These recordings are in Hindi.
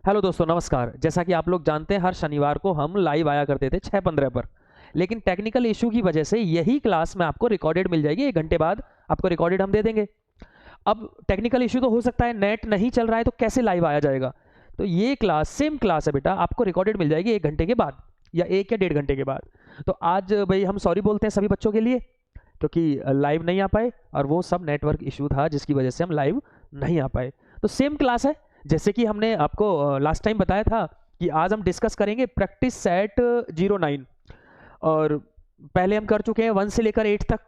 हेलो दोस्तों, नमस्कार। जैसा कि आप लोग जानते हैं, हर शनिवार को हम लाइव आया करते थे 6:15 पर, लेकिन टेक्निकल इशू की वजह से यही क्लास में आपको रिकॉर्डेड मिल जाएगी। 1 घंटे बाद आपको रिकॉर्डेड हम दे देंगे। अब टेक्निकल इशू तो हो सकता है, नेट नहीं चल रहा है तो कैसे लाइव आया जाएगा। तो ये क्लास सेम क्लास है बेटा, आपको रिकॉर्डेड मिल जाएगी 1 घंटे के बाद या 1 या 1.5 घंटे के बाद। तो आज भाई हम सॉरी बोलते हैं सभी बच्चों के लिए, क्योंकि लाइव नहीं आ पाए और वो सब नेटवर्क इशू था जिसकी वजह से हम लाइव नहीं आ पाए। तो सेम क्लास है, जैसे कि हमने आपको लास्ट टाइम बताया था कि आज हम डिस्कस करेंगे प्रैक्टिस सेट 09। और पहले हम कर चुके हैं 1 से लेकर 8 तक।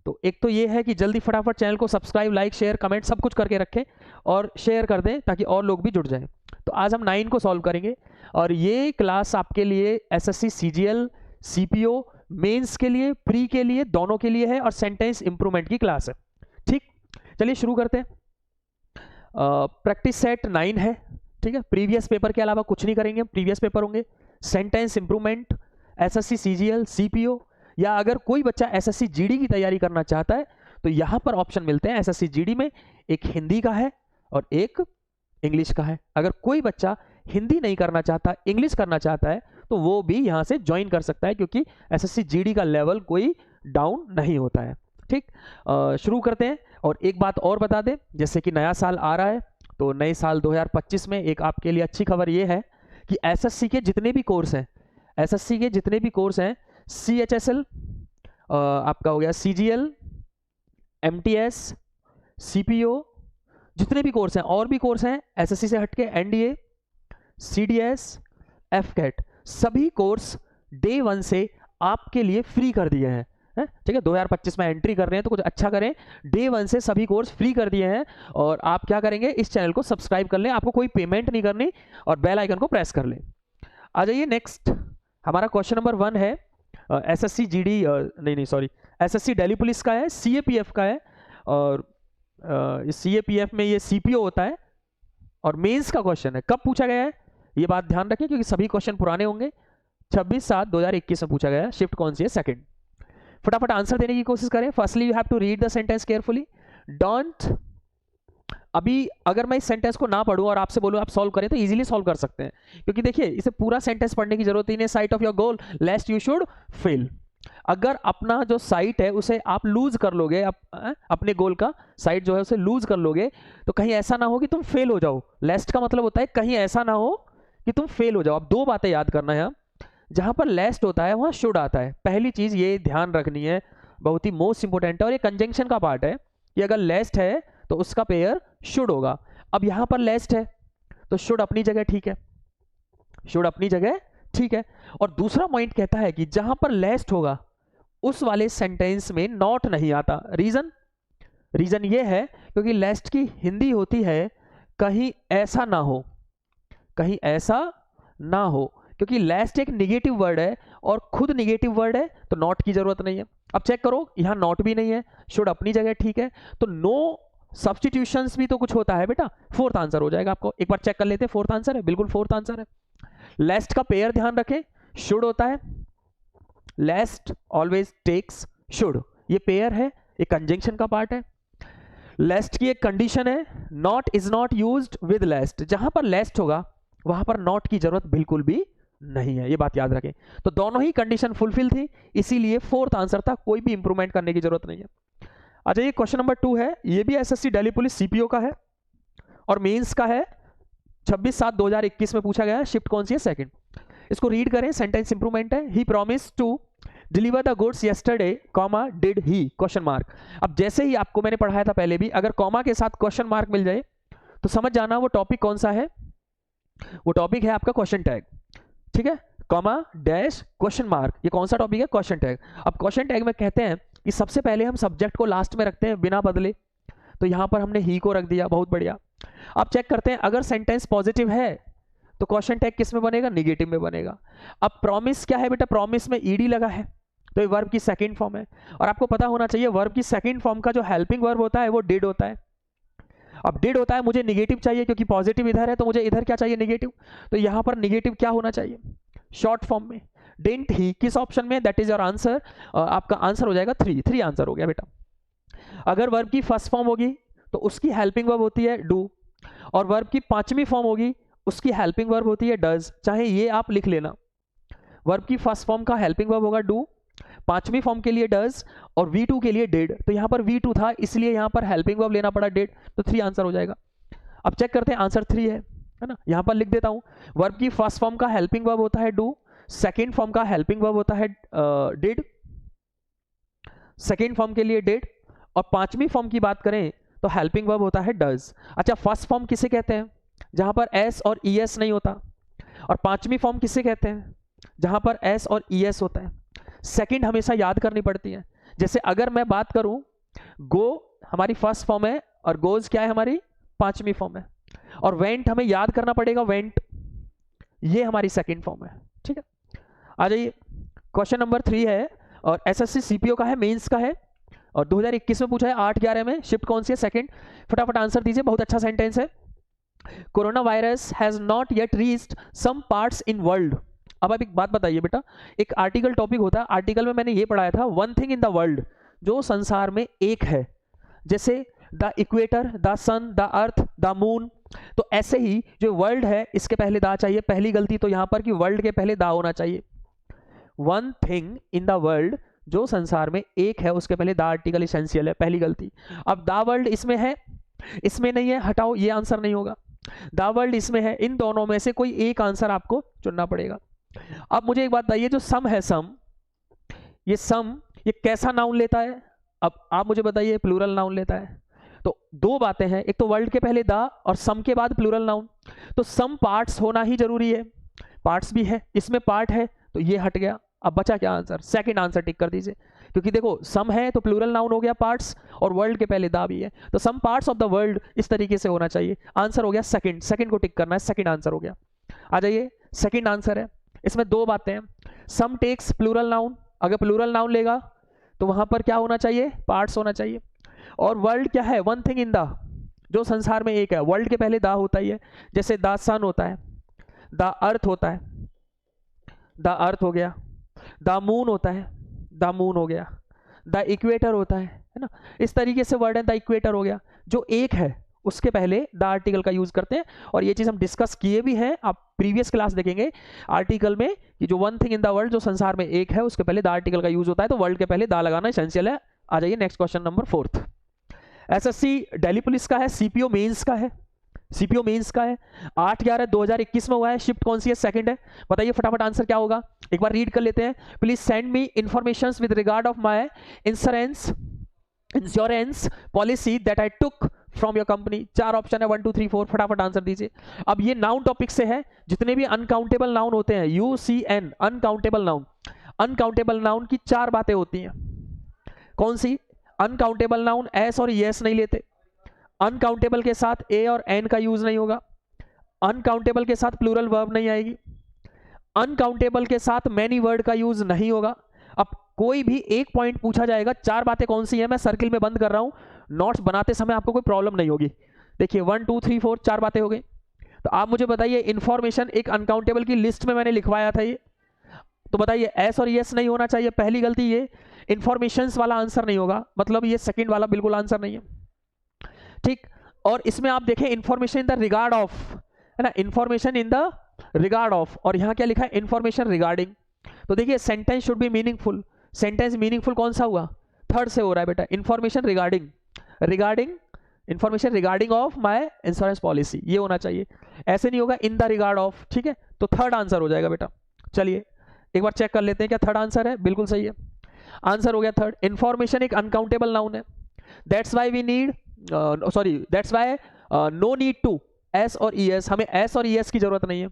तो एक तो ये है कि जल्दी फटाफट चैनल को सब्सक्राइब, लाइक, शेयर, कमेंट सब कुछ करके रखें और शेयर कर दें ताकि और लोग भी जुड़ जाएं। तो आज हम 9 को सॉल्व करेंगे और ये क्लास आपके लिए एसएससी सीजीएल, सीपीओ, मेंस के लिए, प्री के लिए, दोनों के लिए है और सेंटेंस इंप्रूवमेंट की क्लास है। ठीक, चलिए शुरू करते हैं। प्रैक्टिस सेट 9 है, ठीक है। प्रीवियस पेपर के अलावा कुछ नहीं करेंगे, प्रीवियस पेपर होंगे। Sentence improvement, SSC CGL, CPO, या अगर कोई बच्चा एसएससी जीडी की तैयारी करना चाहता है तो यहां पर ऑप्शन मिलते हैं। एसएससी जीडी में एक हिंदी का है और एक इंग्लिश का है। अगर कोई बच्चा हिंदी नहीं करना चाहता, इंग्लिश करना चाहता है तो वो भी यहां से ज्वाइन कर सकता है, क्योंकि एसएससी जीडी का लेवल कोई डाउन नहीं होता है। ठीक, शुरू करते हैं। और एक बात और बता दें, जैसे कि नया साल आ रहा है तो नए साल 2025 में एक आपके लिए अच्छी खबर ये है कि एसएससी के जितने भी कोर्स हैं, एसएससी के जितने भी कोर्स हैं, सीएचएसएल आपका हो गया, सीजीएल, एमटीएस, सीपीओ, जितने भी कोर्स हैं, और भी कोर्स हैं एसएससी से हटके, एनडीए, सीडीएस, एफकेट, सभी कोर्स डे 1 से आपके लिए फ्री कर दिए हैं। ठीक है, 2025 में एंट्री कर रहे हैं तो कुछ अच्छा करें। डे 1 से सभी कोर्स फ्री कर दिए हैं और आप क्या करेंगे, इस चैनल को सब्सक्राइब कर लें, आपको कोई पेमेंट नहीं करनी और बेल आइकन को प्रेस कर लें। आ जाइए नेक्स्ट, हमारा क्वेश्चन नंबर 1 है एसएससी जीडी, नहीं सॉरी, एसएससी दिल्ली पुलिस का है, सीएपीएफ का है। और सीएपीएफ में ये सीपीओ होता है और मेंस का क्वेश्चन है। कब पूछा गया है ये बात ध्यान रखें, क्योंकि सभी क्वेश्चन पुराने होंगे। 26/7/2021 में पूछा गया है। शिफ्ट कौन सी है, सेकंड। फटाफट आंसर देने की कोशिश करें। Firstly you have to read the sentence carefully, don't. अभी अगर मैं इस सेंटेंस को ना पढ़ूं और आपसे बोलूं आप सॉल्व करें तो इजीली सॉल्व कर सकते हैं, क्योंकि देखिए इसे पूरा सेंटेंस पढ़ने की जरूरत ही नहीं है। Site of your goal लेस्ट you should fail. अगर अपना जो साइट है उसे आप लूज कर लोगे, अपने गोल का साइट जो है उसे लूज कर लोगे, तो कहीं ऐसा ना हो कि तुम फेल हो जाओ। लेस्ट का मतलब होता है कहीं ऐसा ना हो कि तुम फेल हो जाओ। अब 2 बातें याद करना है, जहां पर लेस्ट होता है वहां शुड आता है। पहली चीज ये ध्यान रखनी है, बहुत ही मोस्ट इंपोर्टेंट है, और ये कंजंक्शन का पार्ट है कि अगर लेस्ट है तो उसका पेयर शुड होगा। अब यहां पर लेस्ट है तो शुड अपनी जगह ठीक है, शुड अपनी जगह ठीक है। और दूसरा पॉइंट कहता है कि जहां पर लेस्ट होगा उस वाले सेंटेंस में नॉट नहीं आता। रीजन ये है क्योंकि लेस्ट की हिंदी होती है कहीं ऐसा ना हो, कहीं ऐसा ना हो, क्योंकि लेस्ट एक निगेटिव वर्ड है और खुद निगेटिव वर्ड है तो नॉट की जरूरत नहीं है। अब चेक करो, यहां नॉट भी नहीं है, शुड अपनी जगह ठीक है, तो नो सब्स्टिट्यूशंस भी तो कुछ होता है बेटा। 4th आंसर हो जाएगा आपको। एक बार चेक कर लेते हैं, 4th आंसर है, बिल्कुल 4th आंसर है। लेस्ट का पेयर ध्यान रखें, शुड होता है, लेस्ट ऑलवेज टेक्स शुड, ये पेयर है, ये कंजंक्शन का पार्ट है। लेस्ट की एक कंडीशन है, not is not used with lest. जहां पर लेस्ट होगा वहां पर नॉट की जरूरत बिल्कुल भी नहीं है, ये बात याद रखें। तो दोनों ही कंडीशन फुलफिल थी, इसीलिए 4th आंसर था, कोई भी इंप्रूवमेंट करने की जरूरत नहीं है। अच्छा, ये क्वेश्चन नंबर 2 है, ये भी एसएससी दिल्ली पुलिस सीपीओ का है और मेंस का है। 26/7/2021 में पूछा गया है। शिफ्ट कौन सी है, सेकंड। इसको रीड करें, सेंटेंस इंप्रूवमेंट है। He promise to deliver the goods yesterday, comma did he, question mark. अब जैसे ही आपको मैंने पढ़ाया था पहले भी, अगर कॉमा के साथ क्वेश्चन मार्क मिल जाए तो समझ जाना वो टॉपिक कौन सा है। वो टॉपिक है आपका क्वेश्चन टैग, ठीक है, कॉमा डैश क्वेश्चन मार्क, ये कौन सा टॉपिक है, क्वेश्चन टैग। अब क्वेश्चन टैग में कहते हैं कि सबसे पहले हम सब्जेक्ट को लास्ट में रखते हैं बिना बदले, तो यहां पर हमने ही को रख दिया, बहुत बढ़िया। अब चेक करते हैं, अगर सेंटेंस पॉजिटिव है तो क्वेश्चन टैग किस में बनेगा, निगेटिव में बनेगा। अब प्रॉमिस क्या है बेटा, प्रॉमिस में ईडी लगा है तो ये वर्ब की सेकंड फॉर्म है, और आपको पता होना चाहिए वर्ब की सेकंड फॉर्म का जो हेल्पिंग वर्ब होता है वो डिड होता है। अब डिड होता है, मुझे निगेटिव चाहिए क्योंकि पॉजिटिव इधर है, तो मुझे इधर क्या चाहिए, निगेटिव। तो यहां पर निगेटिव क्या होना चाहिए, शॉर्ट फॉर्म में। डिडंट ही किस ऑप्शन में, दैट इज योर आंसर। आपका आंसर हो जाएगा 3 आंसर हो गया बेटा। अगर वर्ब की फर्स्ट फॉर्म होगी तो उसकी हेल्पिंग वर्ब होती है डू, और वर्ब की 5वीं फॉर्म होगी उसकी हेल्पिंग वर्ब होती है डज, चाहे ये आप लिख लेना। वर्ब की फर्स्ट फॉर्म का हेल्पिंग वर्ब होगा डू, पांचवी फॉर्म के लिए डज और V2 के लिए डिड। तो यहां पर V2 था इसलिए यहां पर हेल्पिंग वर्ब लेना पड़ा डिड, तो 3 आंसर हो जाएगा। अब चेक करते हैं आंसर 3 है ना। यहां पर लिख देता हूं, वर्ब की फर्स्ट फॉर्म का हेल्पिंग वर्ब होता है डू, सेकेंड फॉर्म का हेल्पिंग वर्ब होता है डिड, सेकेंड फॉर्म के लिए डिड, और पांचवी फॉर्म की बात करें तो हेल्पिंग वर्ब होता है डज। अच्छा, फर्स्ट फॉर्म किसे कहते हैं? जहां पर एस और ES नहीं होता। और पांचवी फॉर्म किसे कहते हैं? जहां पर एस और ES होता है। सेकंड हमेशा याद करनी पड़ती है। जैसे अगर मैं बात करूं, गो हमारी फर्स्ट फॉर्म है और गोज क्या है हमारी पांचवी फॉर्म है, और वेंट हमें याद करना पड़ेगा, वेंट ये हमारी सेकंड फॉर्म है। ठीक है, आ जाइए क्वेश्चन नंबर 3 है और SSC CPO का है, मेंस का है और 2021 में पूछा है 8/11 में। शिफ्ट कौन सी है? सेकंड। फटाफट आंसर दीजिए, बहुत अच्छा सेंटेंस है। Corona virus has not yet reached some parts in world. अब आप एक बात बताइए बेटा, एक आर्टिकल टॉपिक होता है, आर्टिकल में मैंने ये पढ़ाया था one thing in the world, जो संसार में एक है, जैसे the equator, the sun, the earth, the moon. तो ऐसे ही जो वर्ल्ड है इसके पहले दा चाहिए। पहली गलती तो यहां पर कि वर्ल्ड के पहले दा होना चाहिए। One thing in the world, जो संसार में एक है, उसके पहले द आर्टिकल इसेंशियल है, पहली गलती। अब द वर्ल्ड इसमें है, इसमें नहीं है, हटाओ, ये आंसर नहीं होगा। द वर्ल्ड इसमें है, इन दोनों में से कोई एक आंसर आपको चुनना पड़ेगा। अब मुझे एक बात बताइए, जो सम है, सम, ये सम ये कैसा नाउन लेता है? अब आप मुझे बताइए, प्लूरल नाउन लेता है। तो दो बातें हैं, एक तो वर्ल्ड के पहले द और सम के बाद प्लूरल नाउन। तो सम पार्ट्स होना ही जरूरी है, पार्ट्स भी है, इसमें पार्ट है तो ये हट गया। अब बचा क्या आंसर? सेकंड आंसर टिक कर दीजिए, क्योंकि देखो सम है तो प्लूरल नाउन हो गया पार्ट्स, और वर्ल्ड के पहले दा भी है, तो some parts of the world इस तरीके से होना चाहिए। आंसर हो गया सेकंड, सेकंड को टिक करना है, सेकंड आंसर हो गया। आ जाइए, सेकंड आंसर है। इसमें दो बातें हैं, सम टेक्स प्लूरल नाउन, अगर प्लूरल नाउन लेगा तो वहां पर क्या होना चाहिए? पार्ट्स होना चाहिए। और वर्ल्ड क्या है? वन थिंग इन द, जो संसार में एक है, वर्ल्ड के पहले दा होता ही है। जैसे द सन होता है, द अर्थ होता है, द अर्थ हो गया, द मून होता है, द मून हो गया, द इक्वेटर होता है ना। इस तरीके से वर्ड है, द इक्वेटर हो गया। जो एक है उसके पहले द आर्टिकल का यूज करते हैं, और ये चीज हम डिस्कस किए भी हैं, आप प्रीवियस क्लास देखेंगे आर्टिकल में कि जो one thing in the world, जो संसार में एक है, उसके पहले द आर्टिकल का यूज होता है, तो वर्ल्ड के पहले द लगाना एसेंशियल है। आ जाइए next question number 4। SSC Delhi police का है, CPO मेंस का है, CPO मेंस का है, 8/11/2021 में हुआ है। शिफ्ट कौन सी है? सेकंड है। बताइए फटाफट आंसर क्या होगा, एक बार रीड कर लेते हैं। Please send me information with regard of my insurance policy that I took from your company. 4 option है, 1 2 3 4, फटाफट आंसर दीजिए। अब ये नाउन टॉपिक से है, जितने भी अनकाउंटेबल नाउन होते हैं, UCN uncountable noun, uncountable noun की 4 बातें होती हैं। कौन सी? अनकाउंटेबल नाउन एस और यस नहीं लेते, अनकाउंटेबल के साथ ए और एन का यूज नहीं होगा, अनकाउंटेबल के साथ प्लूरल वर्ब नहीं आएगी, अनकाउंटेबल के साथ मैनी वर्ड का यूज नहीं होगा। अब कोई भी एक पॉइंट पूछा जाएगा, 4 बातें कौन सी है, मैं सर्किल में बंद कर रहा हूं, नोट्स बनाते समय आपको कोई प्रॉब्लम नहीं होगी। देखिए 1 2 3 4 4 बातें हो गई। तो आप मुझे बताइए, इंफॉर्मेशन एक अनकाउंटेबल की लिस्ट में मैंने लिखवाया था ये, तो बताइए एस और यस नहीं होना चाहिए, पहली गलती ये। इंफॉर्मेशंस वाला आंसर नहीं होगा, मतलब ये सेकंड वाला बिल्कुल आंसर नहीं है, ठीक। और इसमें आप देखें information in the regard of, है ना, information in the regard of, और यहां क्या लिखा है? Information regarding. तो देखिए sentence should be meaningful, sentence meaningful कौन सा हुआ? थर्ड से हो रहा है बेटा, information regarding, regarding information regarding of my insurance policy, ये होना चाहिए, ऐसे नहीं होगा इन द रिगार्ड ऑफ, ठीक है। तो थर्ड आंसर हो जाएगा बेटा। चलिए एक बार चेक कर लेते हैं क्या थर्ड आंसर है, बिल्कुल सही है, आंसर हो गया थर्ड। इंफॉर्मेशन एक अनकाउंटेबल नाउन है, that's why we need that's why no need to S और ES, हमें एस और ES की जरूरत नहीं है,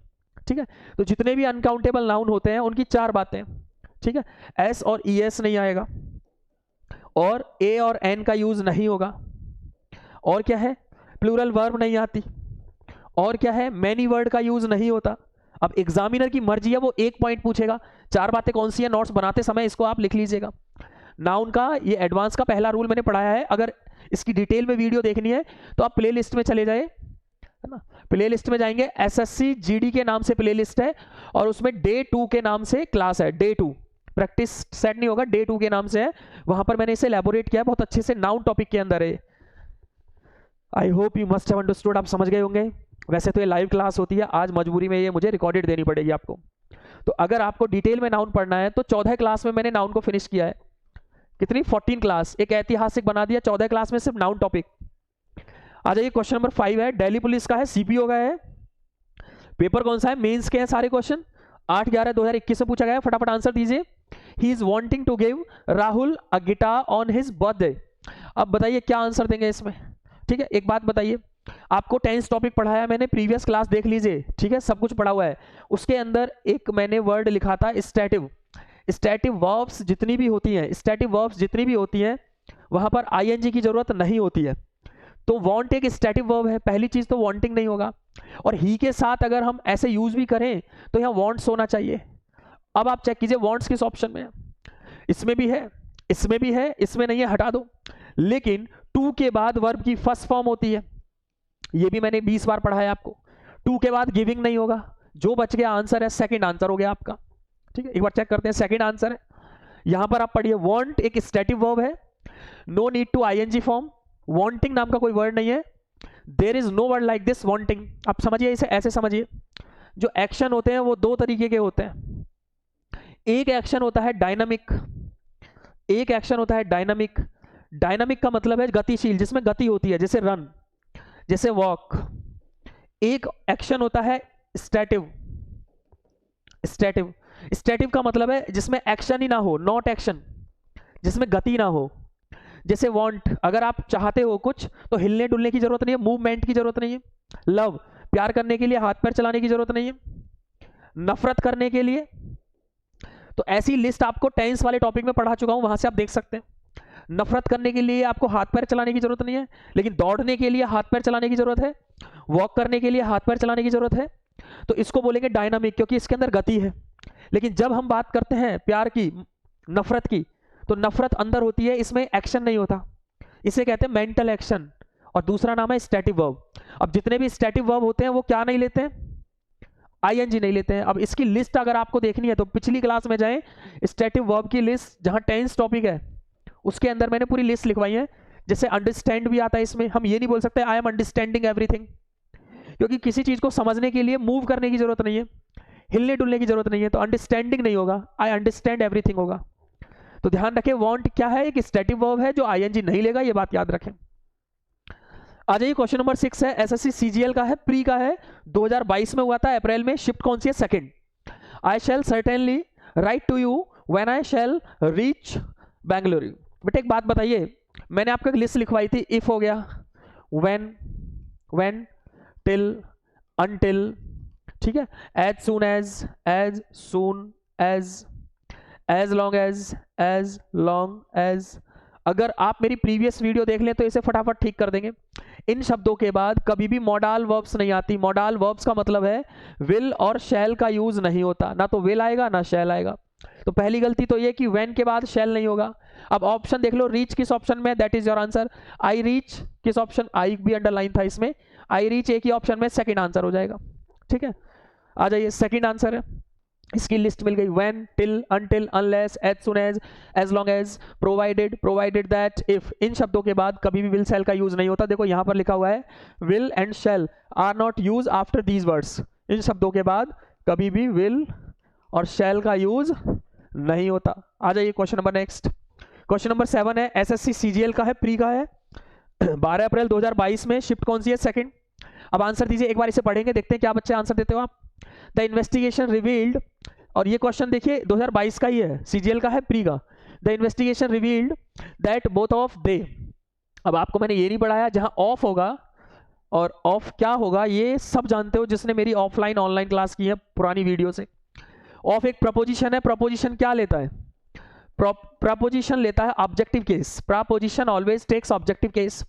ठीक है। तो जितने भी अनकाउंटेबल नाउन होते हैं उनकी 4 बातें, ठीक है, एस और ES नहीं आएगा, और ए और एन का यूज नहीं होगा, और क्या है? प्लूरल वर्ब नहीं आती, और क्या है? मैनी वर्ड का यूज नहीं होता। अब एग्जामिनर की मर्जी है, वो एक पॉइंट पूछेगा, 4 बातें कौन सी है, नोट्स बनाते समय इसको आप लिख लीजिएगा। नाउन का ये एडवांस का पहला रूल मैंने पढ़ाया है, अगर इसकी डिटेल में वीडियो देखनी है तो आप प्ले लिस्ट में चले जाए, है ना, प्ले लिस्ट में जाएंगे, SSC GD के नाम से प्ले लिस्ट है, और उसमें डे 2 के नाम से क्लास है, डे 2 प्रैक्टिस सेट नहीं होगा, डे 2 के नाम से है, वहां पर मैंने इसे एलैबोरेट किया बहुत अच्छे से, नाउन टॉपिक के अंदर है। I hope you must have understood, आप समझ गए होंगे। वैसे तो ये लाइव क्लास होती है, आज मजबूरी में ये मुझे रिकॉर्डेड देनी पड़ेगी आपको। तो अगर आपको डिटेल में नाउन पढ़ना है तो 14 क्लास में मैंने नाउन को फिनिश किया है। कितनी? 14 क्लास, एक ऐतिहासिक बना दिया 14 क्लास में सिर्फ नाउन टॉपिक। आ जाइए क्वेश्चन नंबर 5 है, दिल्ली पुलिस का है, सीपीओ का है, पेपर कौन सा है? मेंस के हैं सारे क्वेश्चन, 8/11/2021 से पूछा गया है, फटाफट आंसर दीजिए। He is wanting to give Rahul a guitar on his birthday. अब बताइए क्या आंसर देंगे इसमें? ठीक है, एक बात बताइए, आपको टेंस टॉपिक पढ़ाया मैंने, प्रीवियस क्लास देख लीजिए, ठीक है, सब कुछ पढ़ा हुआ है। उसके अंदर एक मैंने वर्ड लिखा था स्टैटिव। स्टैटिव वर्ब्स जितनी भी होती हैं, स्टैटिव वर्ब्स जितनी भी होती हैं वहां पर आईएनजी की जरूरत नहीं होती है। तो वांट एक स्टैटिव वर्ब है, पहली चीज तो वांटिंग नहीं होगा, और ही के साथ अगर हम ऐसे यूज भी करें तो यहाँ वांट्स होना चाहिए। अब आप चेक कीजिए वांट्स किस ऑप्शन में है, इसमें भी है, इसमें भी है, इसमें नहीं है, हटा दो। लेकिन टू के बाद वर्ब की फर्स्ट फॉर्म होती है, ये भी मैंने 20 बार पढ़ाया आपको। टू के बाद गिविंग नहीं होगा, जो बच गया आंसर है, सेकंड आंसर हो गया आपका। ठीक है, एक बार चेक करते हैं, सेकंड आंसर है। यहां पर आप पढ़िए, वांट एक स्टैटिव वर्ब है, no need to ING form, wanting नाम का कोई वर्ड नहीं है, there is no word like this wanting. आप समझिए इसे, ऐसे समझिए, जो एक्शन होते हैं वो दो तरीके के होते हैं। एक एक्शन होता है डायनामिक, एक एक्शन होता है डायनामिक। डायनामिक का मतलब है गतिशील, जिसमें गति होती है, जैसे रन, जैसे वॉक। एक एक्शन होता है स्टैटिव। स्टैटिव, स्टैटिव का मतलब है जिसमें एक्शन ही ना हो, नॉट एक्शन, जिसमें गति ना हो। जैसे वांट, अगर आप चाहते हो कुछ तो हिलने डुलने की जरूरत नहीं है, मूवमेंट की जरूरत नहीं है। लव, प्यार करने के लिए हाथ पैर चलाने की जरूरत नहीं है। नफरत करने के लिए, तो ऐसी लिस्ट आपको टेंस वाले टॉपिक में पढ़ा चुका हूं, वहां से आप देख सकते हैं। नफरत करने के लिए आपको हाथ पैर चलाने की जरूरत नहीं है, लेकिन दौड़ने के लिए हाथ पैर चलाने की जरूरत है, वॉक करने के लिए हाथ पैर चलाने की जरूरत है। तो इसको बोलेंगे डायनामिक, क्योंकि इसके अंदर गति है। लेकिन जब हम बात करते हैं प्यार की, नफरत की, तो नफरत अंदर होती है, इसमें एक्शन नहीं होता, इसे कहते हैं मेंटल एक्शन, और दूसरा नाम है स्टैटिव वर्ब। अब जितने भी स्टैटिव वर्ब होते हैं वो क्या नहीं लेते हैं? आईएनजी नहीं लेते हैं। अब इसकी लिस्ट अगर आपको देखनी है तो पिछली क्लास में जाएं, स्टैटिव वर्ब की लिस्ट, जहां टेंस टॉपिक है उसके अंदर मैंने पूरी लिस्ट लिखवाई है। जैसे अंडरस्टैंड भी आता है इसमें, हम ये नहीं बोल सकते आई एम अंडरस्टैंडिंग एवरीथिंग, क्योंकि किसी चीज को समझने के लिए मूव करने की जरूरत नहीं है, हिलने डुलने की जरूरत नहीं है, तो अंडरस्टैंडिंग नहीं होगा, आई अंडरस्टैंड एवरीथिंग होगा। तो ध्यान रखें, वांट क्या है? एक स्टैटिव वर्ब है जो आईएनजी नहीं लेगा, ये बात याद रखें। आ जाइए क्वेश्चन नंबर 6 है, एसएससी सीजीएल का है, प्री का है, 2022 में हुआ था अप्रैल में, शिफ्ट कौन सी है? Second. I shall certainly write to you when I shall reach Bengaluru. बेटा एक बात बताइए, मैंने आपको एक लिस्ट लिखवाई थी, इफ हो गया, व्हेन, टिल, अनटिल, ठीक है, as soon as long as. अगर आप मेरी प्रीवियस वीडियो देख लें तो इसे फटाफट ठीक कर देंगे। इन शब्दों के बाद कभी भी मॉडल वर्ब्स नहीं आती। मॉडल वर्ब्स का मतलब है विल और शैल का यूज नहीं होता, ना तो विल आएगा ना शैल आएगा। तो पहली गलती तो ये कि व्हेन के बाद शैल नहीं होगा। अब ऑप्शन देख लो, रीच किस ऑप्शन में, that is your answer. I reach किस ऑप्शन, आई भी अंडरलाइन था इसमें, आई रीच एक ही ऑप्शन में, सेकंड आंसर हो जाएगा। ठीक है, आ जाइए, सेकंड आंसर है, इसकी लिस्ट मिल गई। when, till, until, unless, as soon as long as, provided that, if। इन शब्दों के बाद कभी भी will shall का यूज नहीं होता। देखो यहां पर लिखा हुआ है will and shall are not used after these words। इन शब्दों के बाद कभी भी will और shall का यूज नहीं होता। आ जाइए question number next, question number 7 है, एसएससी सीजीएल का है, प्री का है, 12 अप्रैल 2022 में, शिफ्ट कौन सी है? सेकंड। अब आंसर दीजिए, एक बार इसे पढ़ेंगे, देखते हैं क्या बच्चे आंसर देते हो आप। द इन्वेस्टिगेशन रिवील्ड, और ये क्वेश्चन देखिए 2022 का ही है, सीजीएल का है, प्री का। The investigation revealed that both of they. अब आपको मैंने ये नहीं पढ़ाया, जहां ऑफ होगा और ऑफ क्या होगा ये सब जानते हो जिसने मेरी ऑफलाइन ऑनलाइन क्लास की है पुरानी वीडियो से। ऑफ एक प्रपोजिशन है, प्रपोजिशन क्या लेता है? प्रपोजिशन लेता है objective case, preposition always takes objective case.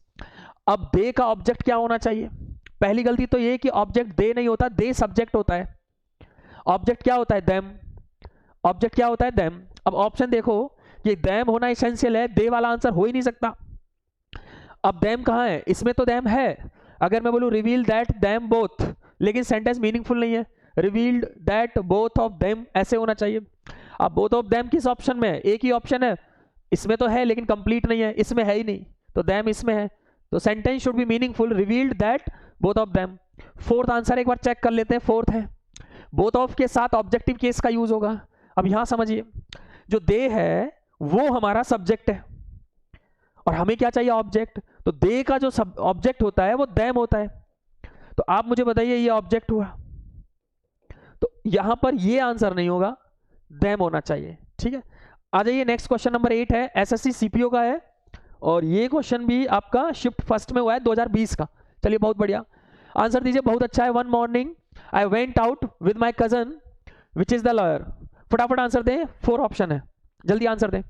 अब दे का ऑब्जेक्ट क्या होना चाहिए? पहली गलती तो ये कि ऑब्जेक्ट दे नहीं होता, दे सब्जेक्ट होता है। ऑब्जेक्ट क्या होता है? देम। ऑब्जेक्ट क्या होता है? देम। अब ऑप्शन देखो, ये देम होना एसेंशियल है, दे वाला आंसर हो ही नहीं सकता। अब देम कहां है? इसमें तो देम है। अगर मैं बोलूं रिवील दैट देम बोथ, लेकिन सेंटेंस मीनिंगफुल नहीं है। Revealed that both of them ऐसे होना चाहिए। अब बोथ ऑफ देम किस ऑप्शन में है? एक ही ऑप्शन है, इसमें तो है लेकिन कंप्लीट नहीं है, इसमें है ही नहीं, तो देम इसमें है, तो sentence should be meaningful. Revealed that both of them. Fourth answer एक बार चेक कर लेते हैं। फोर्थ है बोथ ऑफ के साथ ऑब्जेक्टिव केस का यूज होगा। अब यहां समझिए, जो दे है वो हमारा सब्जेक्ट है और हमें क्या चाहिए, ऑब्जेक्ट। तो दे का जो सब ऑब्जेक्ट होता है वो देम होता है। तो आप मुझे बताइए ये ऑब्जेक्ट हुआ, तो यहां पर ये आंसर नहीं होगा, देम होना चाहिए। ठीक है, आ जाइए नेक्स्ट क्वेश्चन नंबर 8 है, एसएससी सीपीओ का है और ये क्वेश्चन भी आपका शिफ्ट फर्स्ट में हुआ है 2020 का। चलिए बहुत बढ़िया, आंसर दीजिए, बहुत अच्छा है। One morning I went out with my cousin which is the lawyer. फटाफट आंसर दें, 4 ऑप्शन है, जल्दी आंसर दें।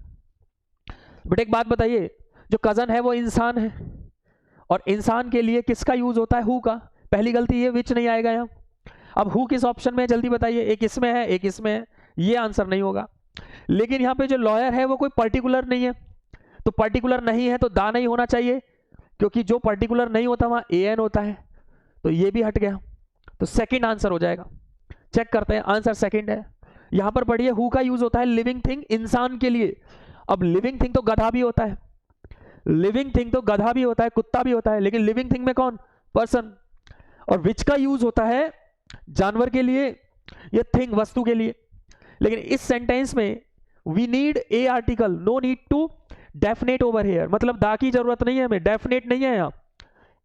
बट एक बात बताइए, जो कजन है वो इंसान है और इंसान के लिए किसका यूज होता है, हु का। पहली गलती ये, विच नहीं आएगा यहाँ। अब हु किस ऑप्शन में है जल्दी बताइए, एक इसमें है एक इसमें है, ये आंसर नहीं होगा। लेकिन यहाँ पे जो लॉयर है वो कोई पर्टिकुलर नहीं है, तो पर्टिकुलर नहीं है तो दा नहीं होना चाहिए, क्योंकि जो पर्टिकुलर नहीं होता वहां एन होता है, तो ये भी हट गया, तो सेकंड आंसर हो जाएगा। चेक करते हैं, आंसर सेकंड है। यहां पर पढ़िए, हु का यूज होता है लिविंग थिंग, इंसान के लिए। अब लिविंग थिंग तो गधा भी होता है, लिविंग थिंग तो गधा भी होता है, कुत्ता भी होता है, लेकिन लिविंग थिंग में कौन, पर्सन। और विच का यूज होता है जानवर के लिए, ये थिंग वस्तु के लिए। लेकिन इस सेंटेंस में we need a article, no need to definite over here, मतलब दा की जरूरत नहीं है हमें, डेफिनेट नहीं है यहाँ,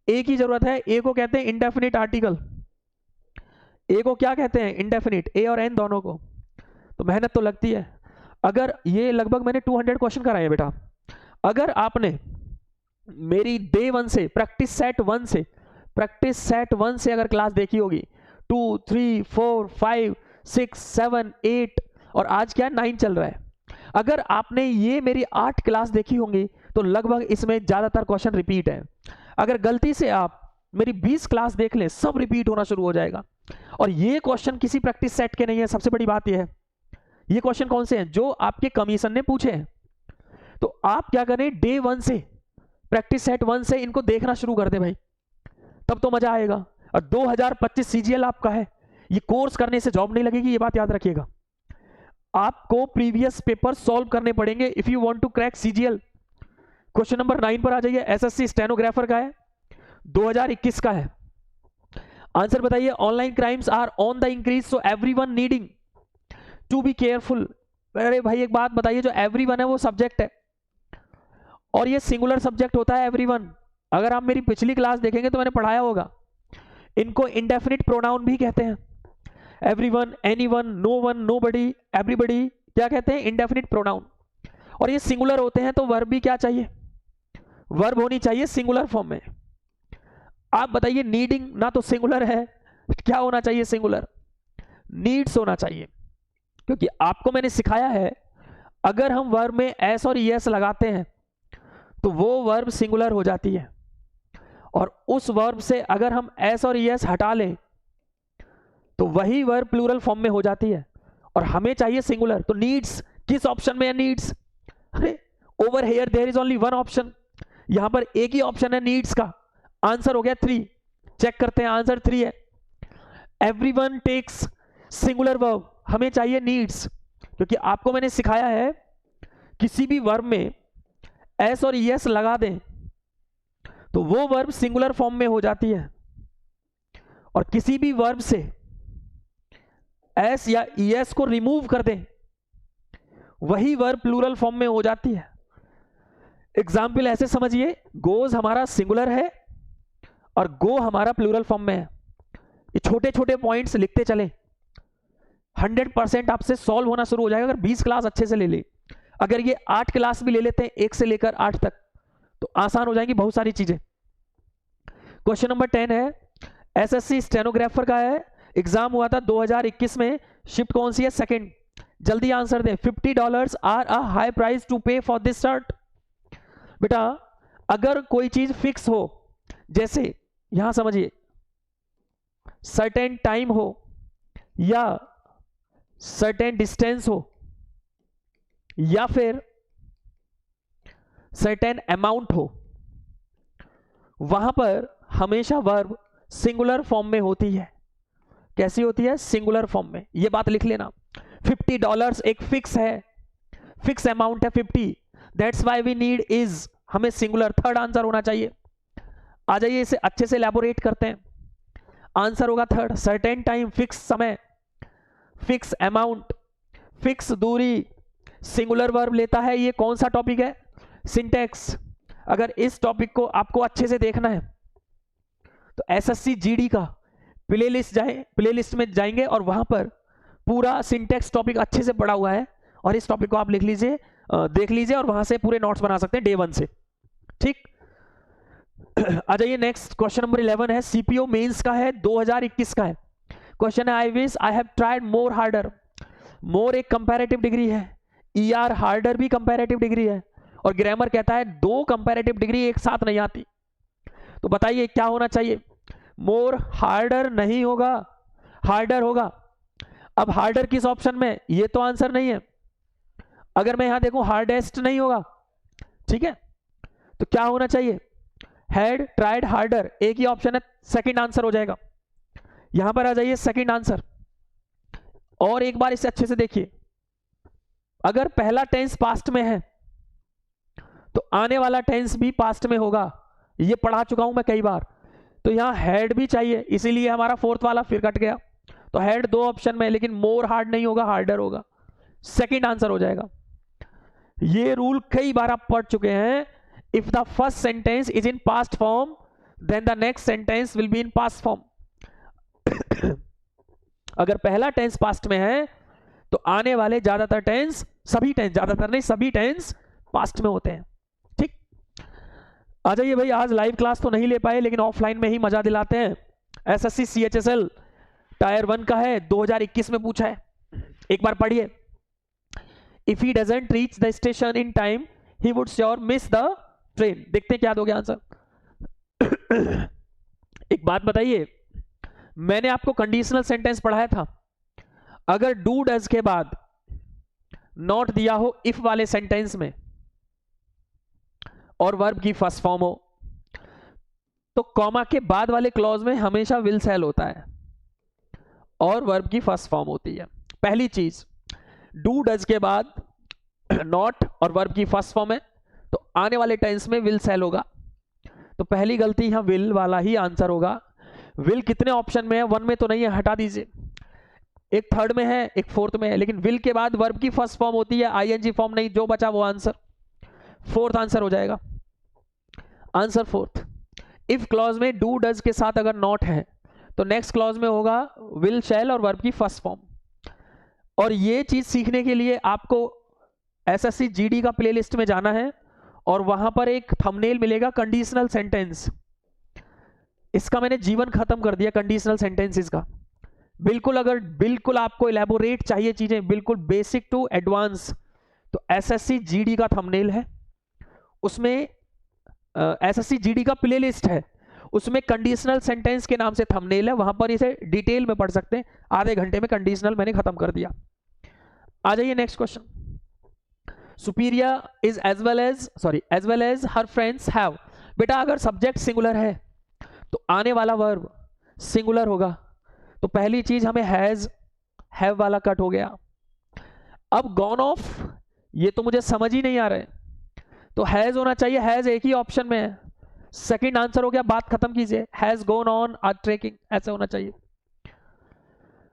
ए की जरूरत है। ए को कहते हैं इंडेफिनिट आर्टिकल, ए को क्या कहते हैं, इंडेफिनिट, ए और एन दोनों को। तो मेहनत तो लगती है। अगर ये लगभग मैंने 200 क्वेश्चन कराए हैं बेटा, अगर आपने मेरी डे 1 से प्रैक्टिस सेट 1 से अगर क्लास देखी होगी, 2 3 4 5 6 7 8 और आज क्या 9 चल रहा है, अगर आपने ये मेरी 8 क्लास देखी होंगी तो लगभग इसमें ज्यादातर क्वेश्चन रिपीट है। अगर गलती से आप मेरी 20 क्लास देख लें, सब रिपीट होना शुरू हो जाएगा। और ये क्वेश्चन किसी प्रैक्टिस सेट के नहीं है, सबसे बड़ी बात यह है। ये क्वेश्चन कौन से हैं, जो आपके कमीशन ने पूछे हैं। तो आप क्या करें, डे 1 से प्रैक्टिस सेट 1 से इनको देखना शुरू कर दे भाई, तब तो मजा आएगा। और 2025 सीजीएल आपका है, ये कोर्स करने से जॉब नहीं लगेगी, ये बात याद रखिएगा। आपको प्रीवियस पेपर सॉल्व करने पड़ेंगे if you want to crack CGL. Question number 9 पर आ जाइए, एसएससी स्टेनोग्राफर का है, 2021 का है। आंसर बताइए, online crimes are on the increase so everyone needing to be careful. अरे भाई एक बात बताइए, जो एवरीवन है वो सब्जेक्ट है और ये सिंगुलर सब्जेक्ट होता है एवरीवन। अगर आप मेरी पिछली क्लास देखेंगे तो मैंने पढ़ाया होगा, इनको इंडेफिनिट प्रोनाउन भी कहते हैं। Everyone, anyone, no one, nobody, everybody, क्या कहते हैं, इंडेफिनिट प्रोनाउन। और ये सिंगुलर होते हैं तो वर्ब भी क्या चाहिए, वर्ब होनी चाहिए सिंगुलर फॉर्म में। आप बताइए, नीडिंग ना तो सिंगुलर है, क्या होना चाहिए, सिंगुलर, नीड्स होना चाहिए। क्योंकि आपको मैंने सिखाया है, अगर हम वर्ब में एस और ईएस लगाते हैं तो वो वर्ब सिंगुलर हो जाती है, और उस वर्ब से अगर हम एस और ईएस हटा लें तो वही वर्ब प्लूरल फॉर्म में हो जाती है, और हमें चाहिए सिंगुलर। तो नीड्स किस ऑप्शन में है, नीड्स। अरे over here there is only one option, यहां पर एक ही ऑप्शन है नीड्स का, आंसर हो गया 3। चेक करते हैं, आंसर 3 है। एवरीवन टेक्स सिंगुलर वर्ब, हमें चाहिए नीड्स, क्योंकि आपको मैंने सिखाया है किसी भी वर्ब में एस और ईएस लगा दें तो वो वर्ब सिंगुलर फॉर्म में हो जाती है, और किसी भी वर्ब से एस या ईएस को रिमूव कर दें वही वर्ब प्लूरल फॉर्म में हो जाती है। एग्जाम्पल ऐसे समझिए, गोज हमारा सिंगुलर है और गो हमारा प्लूरल फॉर्म में है। ये छोटे छोटे पॉइंट्स लिखते चले, 100% आपसे सॉल्व होना शुरू हो जाएगा अगर 20 क्लास अच्छे से ले ले। अगर ये 8 क्लास भी ले लेते हैं 1 से लेकर 8 तक तो आसान हो जाएंगी बहुत सारी चीजें। क्वेश्चन नंबर 10 है, एसएससी स्टेनोग्राफर का है, एग्जाम हुआ था 2021 में, शिफ्ट कौन सी है, सेकंड। जल्दी आंसर दे। $50 are a high price to pay for this shirt. बेटा अगर कोई चीज फिक्स हो, जैसे यहां समझिए सर्टेन टाइम हो या सर्टेन डिस्टेंस हो या फिर सर्टेन अमाउंट हो, वहां पर हमेशा वर्ब सिंगुलर फॉर्म में होती है। कैसी होती है, सिंगुलर फॉर्म में, ये बात लिख लेना। $50 एक फिक्स है, फिक्स अमाउंट है 50, that's why we need is, हमें सिंगुलर, थर्ड आंसर होना चाहिए। आ जाइए इसे अच्छे से एलैबोरेट करते हैं। आंसर होगा थर्ड। सर्टेन टाइम, फिक्स समय, फिक्स अमाउंट, फिक्स दूरी, सिंगुलर वर्ब लेता है। ये कौन सा टॉपिक है? सिंटैक्स। अगर इस टॉपिक को आपको अच्छे से देखना है तो एसएससी जीडी का प्लेलिस्ट में जाएंगे और वहां पर पूरा सिंटैक्स टॉपिक अच्छे से पढ़ा हुआ है, और इस टॉपिक को आप लिख लीजिए, देख लीजिए, और वहां से पूरे नोट्स बना सकते हैं डे 1 से। ठीक, आ जाइए नेक्स्ट। क्वेश्चन नंबर 11 है, सीपीओ मेंस का है, 2021 का है। क्वेश्चन है, I wish I have tried more harder. More एक कंपैरेटिव डिग्री है, ईआर हार्डर भी कंपैरेटिव डिग्री है, और ग्रामर कहता है दो कंपैरेटिव डिग्री एक साथ नहीं आती। तो बताइए क्या होना चाहिए? मोर हार्डर नहीं होगा, हार्डर होगा। अब हार्डर किस ऑप्शन में? ये तो आंसर नहीं है। अगर मैं यहां देखूं, हार्डेस्ट नहीं होगा, ठीक है, तो क्या होना चाहिए? हैड ट्राइड हार्डर, एक ही ऑप्शन है, सेकंड आंसर हो जाएगा। यहां पर आ जाइए, सेकंड आंसर। और एक बार इसे अच्छे से देखिए, अगर पहला टेंस पास्ट में है तो आने वाला टेंस भी पास्ट में होगा, ये पढ़ा चुका हूं मैं कई बार। तो यहां हैड भी चाहिए, इसीलिए हमारा फोर्थ वाला फिर कट गया। तो हैड दो ऑप्शन में, लेकिन मोर हार्ड नहीं होगा, हार्डर होगा, सेकंड आंसर हो जाएगा। ये रूल कई बार आप पढ़ चुके हैं। If the first sentence is in past form then the next sentence will be in past form. अगर पहला टेंस पास्ट में है तो आने वाले ज्यादातर टेंस, सभी टेंस, ज्यादातर नहीं सभी टेंस पास्ट में होते हैं। ठीक, आ जाइए भाई, आज लाइव क्लास तो नहीं ले पाए, लेकिन ऑफलाइन में ही मजा दिलाते हैं। एसएससी सीएचएसएल टायर 1 का है, 2021 में पूछा है, एक बार पढ़िए। If he doesn't reach the station in time he would sure miss the train. देखते हैं क्या दोगे आंसर। एक बात बताइए, मैंने आपको कंडीशनल सेंटेंस पढ़ाया था, अगर डू डज के बाद नॉट दिया हो इफ वाले सेंटेंस में और वर्ब की फर्स्ट फॉर्म हो, तो कॉमा के बाद वाले क्लॉज में हमेशा विल सेल होता है और वर्ब की फर्स्ट फॉर्म होती है। पहली चीज, डू डज के बाद नॉट और वर्ब की फर्स्ट फॉर्म है तो आने वाले टेंस में विल सेल होगा। तो पहली गलती यहां विल वाला ही आंसर होगा। विल कितने ऑप्शन में है? 1 में तो नहीं है, हटा दीजिए। एक थर्ड में है, एक फोर्थ में है, लेकिन विल के बाद वर्ब की फर्स्ट फॉर्म होती है, आईएनजी फॉर्म नहीं। जो बचा वो आंसर, फोर्थ आंसर हो जाएगा, आंसर फोर्थ। इफ क्लॉज में डू डज के साथ अगर नॉट है तो नेक्स्ट क्लॉज में होगा विल शैल और वर्ब की फर्स्ट फॉर्म। और ये चीज सीखने के लिए आपको एसएससी जीडी का प्लेलिस्ट में जाना है और वहां पर एक थंबनेल मिलेगा कंडीशनल सेंटेंस। इसका मैंने जीवन खत्म कर दिया कंडीशनल सेंटेंसेस का। बिल्कुल, अगर बिल्कुल आपको इलेबोरेट चाहिए चीजें, बिल्कुल बेसिक टू एडवांस, तो एसएससी जीडी का थंबनेल है, उसमें एसएससी जीडी का प्लेलिस्ट है, उसमें कंडीशनल सेंटेंस के नाम से थंबनेल है, वहां पर इसे डिटेल में पढ़ सकते हैं। आधे घंटे में कंडीशनल मैंने खत्म कर दिया। आ जाइए next question. Superior is as well as her friends have. बेटा अगर सब्जेक्ट सिंगुलर है तो आने वाला वर्ब सिंगुलर होगा, तो पहली चीज हमें हैव वाला कट हो गया। अब गॉन ऑफ, ये तो मुझे समझ ही नहीं आ रहा है, तो हैज होना चाहिए, हैज एक ही ऑप्शन में है, सेकंड आंसर हो गया, बात खत्म कीजिए। Has gone on are trekking, ऐसे होना चाहिए।